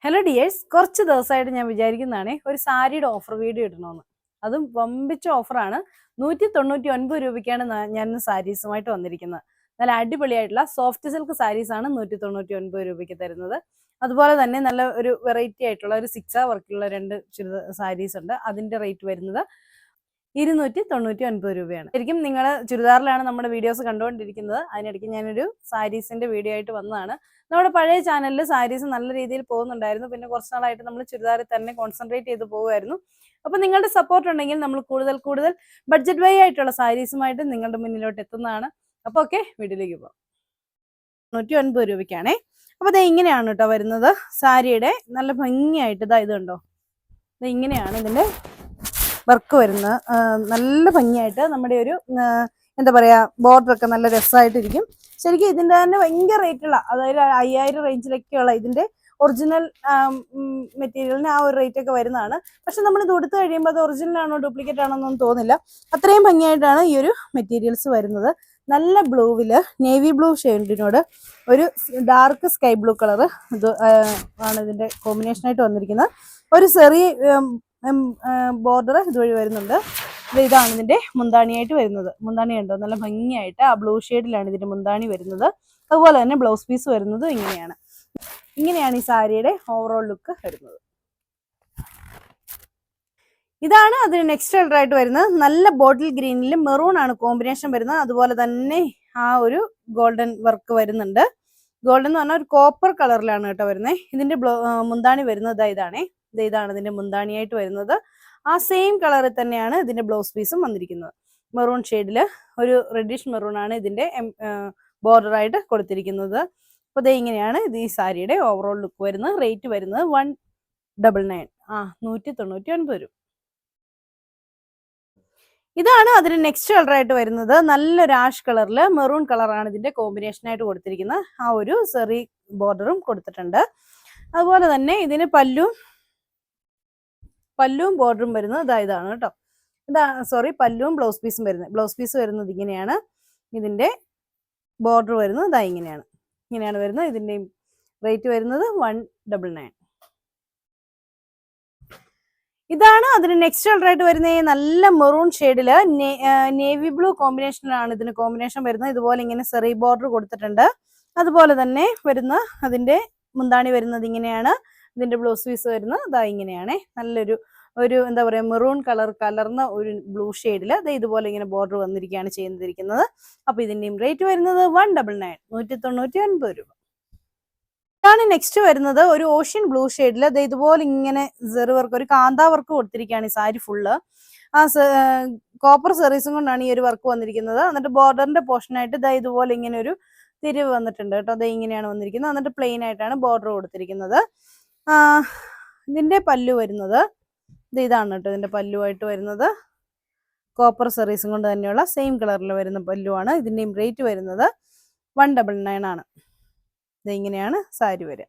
Hello dears, കുറച്ച് ദിവസമായിട്ട് ഞാൻ വിചാരിക്കുന്നതാണ് ഒരു സാരിയുടെ ഓഫർ വീഡിയോ ഇടണമെന്ന്. അതും വമ്പിച്ച ഓഫറാണ്. 199 രൂപയ്ക്കാണ് ഞാൻ സാരീസുമായിട്ട് വന്നിരിക്കുന്നത്. നല്ല അടിപൊളിയായിട്ടുള്ള സോഫ്റ്റ് സിൽക്ക് സാരീസാണ് 199 രൂപയ്ക്ക് തരുന്നത്. അതുപോലെ തന്നെ നല്ല ഒരു വെറൈറ്റി ആയിട്ടുള്ള ഒരു 6 വർക്കുള്ള 2 സാരീസ് ഉണ്ട്. അതിൻ്റെ റേറ്റ് വരുന്നത് 299 രൂപയാണ്. ശരിക്കും നിങ്ങൾ ചുരിദാറിലാണ് നമ്മുടെ വീഡിയോസ് കണ്ടുകൊണ്ടിരിക്കുന്നത്. അതിനിടയ്ക്ക് ഞാനൊരു സാരീസിന്റെ വീഡിയോ ആയിട്ട് വന്നതാണ്. നമ്മുടെ പഴയ ചാനലിൽ സാരീസ് നല്ല രീതിയിൽ പോകുന്നുണ്ടായിരുന്നു. പിന്നെ കുറച്ച് നാളായിട്ട് നമ്മൾ ചുരിദാറിൽ തന്നെ കോൺസെൻട്രേറ്റ് ചെയ്ത് പോകുമായിരുന്നു. അപ്പോൾ നിങ്ങളുടെ സപ്പോർട്ട് ഉണ്ടെങ്കിൽ നമ്മൾ കൂടുതൽ ബഡ്ജറ്റ് വൈ ആയിട്ടുള്ള സാരീസുമായിട്ട് നിങ്ങളുടെ മുന്നിലോട്ട് എത്തുന്നതാണ്. അപ്പോൾ ഓക്കെ, വീഡിയോയിലേക്ക് പോകാം. 199 രൂപയ്ക്കാണേ. അപ്പോൾ ഇത് ഇങ്ങനെയാണ് കേട്ടോ വരുന്നത്. സാരിയുടെ നല്ല ഭംഗിയായിട്ട് ഇത് കണ്ടോ, ഇത് ഇങ്ങനെയാണ് ഇതിൻ്റെ വർക്ക് വരുന്നത്. നല്ല ഭംഗിയായിട്ട് നമ്മുടെ ഒരു എന്താ പറയുക, ബോർഡറൊക്കെ നല്ല രസമായിട്ടിരിക്കും. ശരിക്കും ഇതിൻ്റെ തന്നെ ഭയങ്കര റേറ്റുള്ള, അതായത് 5000 റേഞ്ചിലൊക്കെയുള്ള ഇതിൻ്റെ ഒറിജിനൽ മെറ്റീരിയലിന് ആ ഒരു റേറ്റ് ഒക്കെ വരുന്നതാണ്. പക്ഷെ നമ്മളിത് കൊടുത്തു കഴിയുമ്പോൾ അത് ഒറിജിനൽ ആണോ ഡ്യൂപ്ലിക്കേറ്റ് ആണോ എന്നൊന്നും തോന്നില്ല. അത്രയും ഭംഗിയായിട്ടാണ് ഈ ഒരു മെറ്റീരിയൽസ് വരുന്നത്. നല്ല ബ്ലൂവിൽ നേവി ബ്ലൂ ഷെയ്ഡിനോട് ഒരു ഡാർക്ക് സ്കൈ ബ്ലൂ കളർ ഇത് ആണ് ഇതിൻ്റെ കോമ്പിനേഷനായിട്ട് വന്നിരിക്കുന്നത്. ഒരു ചെറിയ ബോർഡർ ഇതുവഴി വരുന്നുണ്ട്. ഇതാണ് ഇതിന്റെ മുന്താണിയായിട്ട് വരുന്നത്. മുന്താണി ഉണ്ടോ, നല്ല ഭംഗിയായിട്ട് ആ ബ്ലൂ ഷെയ്ഡിലാണ് ഇതിന്റെ മുന്താണി വരുന്നത്. അതുപോലെ തന്നെ ബ്ലൗസ് പീസ് വരുന്നത് ഇങ്ങനെയാണ് ഈ സാരിയുടെ ഓവറോൾ ലുക്ക് വരുന്നത്. ഇതാണ് അതിന് നെക്സ്റ്റ് കളർ ആയിട്ട് വരുന്നത്. നല്ല ബോട്ടിൽ ഗ്രീനിൽ മെറൂൺ ആണ് കോമ്പിനേഷൻ വരുന്നത്. അതുപോലെ തന്നെ ആ ഒരു ഗോൾഡൻ വർക്ക് വരുന്നുണ്ട്. ഗോൾഡൻ എന്ന് പറഞ്ഞാൽ ഒരു കോപ്പർ കളറിലാണ് കേട്ടോ വരുന്നത്. ഇതിന്റെ മുന്താണി വരുന്നത് ഇതാണ് ഇതിന്റെ മുന്താണിയായിട്ട് വരുന്നത്. ആ സെയിം കളറിൽ തന്നെയാണ് ഇതിന്റെ ബ്ലൗസ് പീസും വന്നിരിക്കുന്നത്. മെറൂൺ ഷെയ്ഡിൽ ഒരു റെഡിഷ് മെറൂൺ ആണ് ഇതിന്റെ ബോർഡർ ആയിട്ട് കൊടുത്തിരിക്കുന്നത്. അപ്പോൾ ഇങ്ങനെയാണ് ഇത് ഈ സാരിയുടെ ഓവറോൾ ലുക്ക് വരുന്നത്. റേറ്റ് വരുന്നത് 199, 199 രൂപ. ഇതാണ് അതിന് നെക്സ്റ്റ് കളർ ആയിട്ട് വരുന്നത്. നല്ലൊരു ആഷ് കളറിൽ മെറൂൺ കളറാണ് ഇതിന്റെ കോമ്പിനേഷൻ ആയിട്ട് കൊടുത്തിരിക്കുന്നത്. ആ ഒരു സെറി ബോർഡറും കൊടുത്തിട്ടുണ്ട്. അതുപോലെ തന്നെ ഇതിന് പല്ലുവും ബോർഡറും വരുന്നത് ഇതാണ് കേട്ടോ. പല്ലുവും ബ്ലൗസ് പീസും വരുന്നത്. ബ്ലൗസ് പീസ് വരുന്നത് ഇങ്ങനെയാണ്. ഇതിന്റെ ബോർഡർ വരുന്നത് ഇങ്ങനെയാണ് വരുന്നത്. ഇതിന്റെയും റേറ്റ് വരുന്നത് 199. ഇതാണ് അതിന് നെക്സ്റ്റ് കളർ ആയിട്ട് വരുന്നത്. നല്ല മെറൂൺ ഷെയ്ഡില് നേവി ബ്ലൂ കോമ്പിനേഷനിലാണ് ഇതിന് കോമ്പിനേഷൻ വരുന്നത്. ഇതുപോലെ ഇങ്ങനെ സെറി ബോർഡർ കൊടുത്തിട്ടുണ്ട്. അതുപോലെ തന്നെ വരുന്ന അതിന്റെ മുന്താണി വരുന്നത് ഇങ്ങനെയാണ്. ഇതിന്റെ ബ്ലൗസ് പീസ് വരുന്നത് ഇങ്ങനെയാണ്. നല്ലൊരു എന്താ പറയുക, മെറൂൺ കളർ കലർന്ന ഒരു ബ്ലൂ ഷെയ്ഡിൽ ഇതുപോലെ ഇങ്ങനെ ബോർഡർ വന്നിരിക്കുകയാണ് ചെയ്തിരിക്കുന്നത്. അപ്പൊ ഇതിന്റെയും റേറ്റ് വരുന്നത് 199, 199 രൂപ. ഇതാണ് നെക്സ്റ്റ് വരുന്നത്. ഒരു ഓഷ്യൻ ബ്ലൂ ഷെയ്ഡിൽ ഇതുപോലെ ഇങ്ങനെ സെറി വർക്ക്, ഒരു കാന്താ വർക്ക് കൊടുത്തിരിക്കുകയാണ് ഈ സാരി ഫുള്ള്. ആ കോപ്പർ സെറീസും കൊണ്ടാണ് ഈ ഒരു വർക്ക് വന്നിരിക്കുന്നത്. എന്നിട്ട് ബോർഡറിന്റെ പോർഷനായിട്ട് ഇതുപോലെ ഇങ്ങനെ ഒരു തിരിവ് വന്നിട്ടുണ്ട് കേട്ടോ. ഇങ്ങനെയാണ് വന്നിരിക്കുന്നത്. എന്നിട്ട് പ്ലെയിൻ ആയിട്ടാണ് ബോർഡർ കൊടുത്തിരിക്കുന്നത്. ഇതിന്റെ പല്ലു വരുന്നത് ഇതാണ് കേട്ടോ. ഇതിന്റെ പല്ലുവായിട്ട് വരുന്നത് കോപ്പർ സെറീസും കൊണ്ട് തന്നെയുള്ള സെയിം കളറിൽ വരുന്ന പല്ലുവാണ്. ഇതിന്റെയും റേറ്റ് വരുന്നത് 199 ആണ്. ഇങ്ങനെയാണ് സാരി വരിക.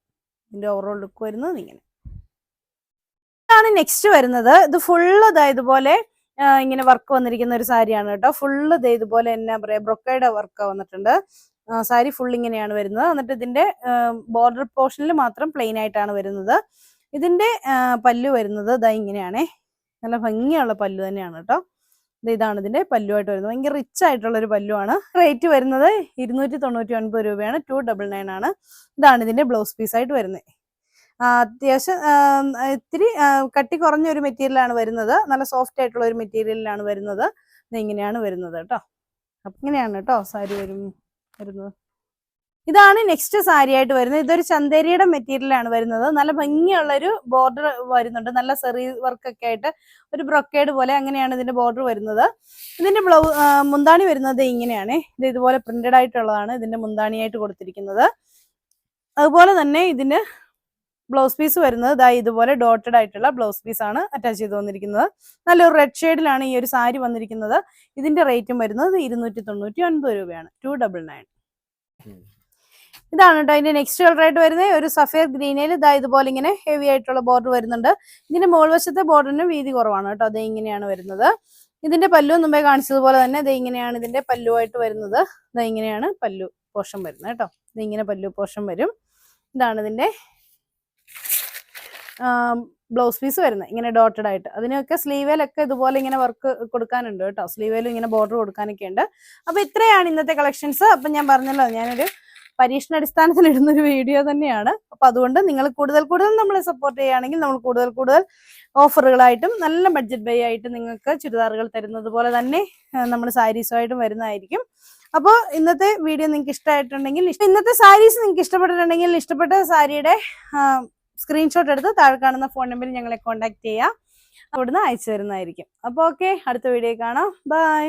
ഇതിന്റെ ഓവറോൾ ലുക്ക് വരുന്നത് ഇതാണ് നെക്സ്റ്റ് വരുന്നത്. ഇത് ഫുള്ള് ഇതുപോലെ ഇങ്ങനെ വർക്ക് വന്നിരിക്കുന്ന ഒരു സാരിയാണ് കേട്ടോ. ഫുള്ള് ഇതുപോലെ എന്നാ പറയാ, ബ്രൊക്കേഡ് വർക്ക് വന്നിട്ടുണ്ട്. സാരി ഫുൾ ഇങ്ങനെയാണ് വരുന്നത്. എന്നിട്ട് ഇതിന്റെ ബോർഡർ പോർഷനിൽ മാത്രം പ്ലെയിൻ ആയിട്ടാണ് വരുന്നത്. ഇതിന്റെ പല്ലു വരുന്നത് ഇങ്ങനെയാണേ. നല്ല ഭംഗിയുള്ള പല്ലു തന്നെയാണ് കേട്ടോ. ഇതാണ് ഇതിന്റെ പല്ലുവായിട്ട് വരുന്നത്. ഭയങ്കര റിച്ച് ആയിട്ടുള്ള ഒരു പല്ലുവാണ്. റേറ്റ് വരുന്നത് 299 രൂപയാണ്. 299 ആണ്. ഇതാണ് ഇതിന്റെ ബ്ലൗസ് പീസ് ആയിട്ട് വരുന്നത്. അത്യാവശ്യം ഇത്തിരി കട്ടി കുറഞ്ഞ ഒരു മെറ്റീരിയലാണ് വരുന്നത്. നല്ല സോഫ്റ്റ് ആയിട്ടുള്ള ഒരു മെറ്റീരിയലിലാണ് വരുന്നത്. ഇങ്ങനെയാണ് വരുന്നത് കേട്ടോ. അപ്പൊ ഇങ്ങനെയാണ് കേട്ടോ സാരി വരുന്നത്. ഇതാണ് നെക്സ്റ്റ് സാരി ആയിട്ട് വരുന്നത്. ഇതൊരു ചന്തേരിയുടെ മെറ്റീരിയലാണ് വരുന്നത്. നല്ല ഭംഗിയുള്ള ഒരു ബോർഡർ വരുന്നുണ്ട്. നല്ല സെറി വർക്ക് ഒക്കെ ആയിട്ട് ഒരു ബ്രൊക്കേഡ് പോലെ അങ്ങനെയാണ് ഇതിന്റെ ബോർഡർ വരുന്നത്. ഇതിന്റെ മുന്താണി വരുന്നത് ഇങ്ങനെയാണ്. ഇതുപോലെ പ്രിന്റഡ് ആയിട്ടുള്ളതാണ് ഇതിന്റെ മുന്താണിയായിട്ട് കൊടുത്തിരിക്കുന്നത്. അതുപോലെ തന്നെ ഇതിന് ബ്ലൗസ് പീസ് വരുന്നത് ഇതുപോലെ ഡോട്ടഡ് ആയിട്ടുള്ള ബ്ലൗസ് പീസ് ആണ് അറ്റാച്ച് ചെയ്ത് വന്നിരിക്കുന്നത്. നല്ലൊരു റെഡ് ഷെയ്ഡിലാണ് ഈ ഒരു സാരി വന്നിരിക്കുന്നത്. ഇതിന്റെ റേറ്റും വരുന്നത് 299 രൂപയാണ്. 299. ഇതാണ് കേട്ടോ അതിന്റെ നെക്സ്റ്റ് കളർ ആയിട്ട് വരുന്നത്. ഒരു സഫേദ് ഗ്രീനിൽ ഇതുപോലെ ഇങ്ങനെ ഹെവി ആയിട്ടുള്ള ബോർഡർ വരുന്നുണ്ട്. ഇതിന്റെ മുകൾ വശത്തെ ബോർഡറിന് വീതി കുറവാണ് കേട്ടോ. ഇങ്ങനെയാണ് വരുന്നത്. ഇതിന്റെ പല്ലു മുമ്പേ കാണിച്ചതുപോലെ തന്നെ ഇങ്ങനെയാണ് ഇതിന്റെ പല്ലുവായിട്ട് വരുന്നത്. ഇങ്ങനെയാണ് പല്ലു പോർഷൻ വരുന്നത് കേട്ടോ. ഇതിങ്ങനെ പല്ലു പോർഷൻ വരും. ഇതാണ് ഇതിന്റെ ബ്ലൗസ് പീസ് വരുന്നത് ഇങ്ങനെ ഡോട്ടഡ് ആയിട്ട്. അതിനൊക്കെ സ്ലീവേലൊക്കെ ഇതുപോലെ ഇങ്ങനെ വർക്ക് കൊടുക്കാനുണ്ട് കേട്ടോ. സ്ലീവേലും ഇങ്ങനെ ബോർഡർ കൊടുക്കാനൊക്കെ ഉണ്ട്. അപ്പൊ ഇത്രയാണ് ഇന്നത്തെ കളക്ഷൻസ്. അപ്പൊ ഞാൻ പറഞ്ഞല്ലോ, ഞാനൊരു പരീക്ഷണാടിസ്ഥാനത്തിൽ ഇടുന്നൊരു വീഡിയോ തന്നെയാണ്. അപ്പൊ അതുകൊണ്ട് നിങ്ങൾ കൂടുതൽ നമ്മളെ സപ്പോർട്ട് ചെയ്യുകയാണെങ്കിൽ നമ്മൾ കൂടുതൽ ഓഫറുകളായിട്ടും നല്ല ബഡ്ജറ്റ് ബൈ ആയിട്ട് നിങ്ങൾക്ക് ചുരിദാറുകൾ തരുന്നത് പോലെ തന്നെ നമ്മൾ സാരീസുമായിട്ടും വരുന്നതായിരിക്കും. അപ്പോൾ ഇന്നത്തെ വീഡിയോ നിങ്ങൾക്ക് ഇഷ്ടമായിട്ടുണ്ടെങ്കിൽ, ഇന്നത്തെ സാരീസ് നിങ്ങൾക്ക് ഇഷ്ടപ്പെട്ടിട്ടുണ്ടെങ്കിൽ ഇഷ്ടപ്പെട്ട സാരിയുടെ സ്ക്രീൻഷോട്ട് എടുത്ത് താഴെ കാണുന്ന ഫോൺ നമ്പറിൽ ഞങ്ങളെ കോൺടാക്ട് ചെയ്യാം. അവിടുന്ന് അയച്ചു തരുന്നതായിരിക്കും. അപ്പോൾ ഓക്കെ, അടുത്ത വീഡിയോ കാണാം. ബൈ.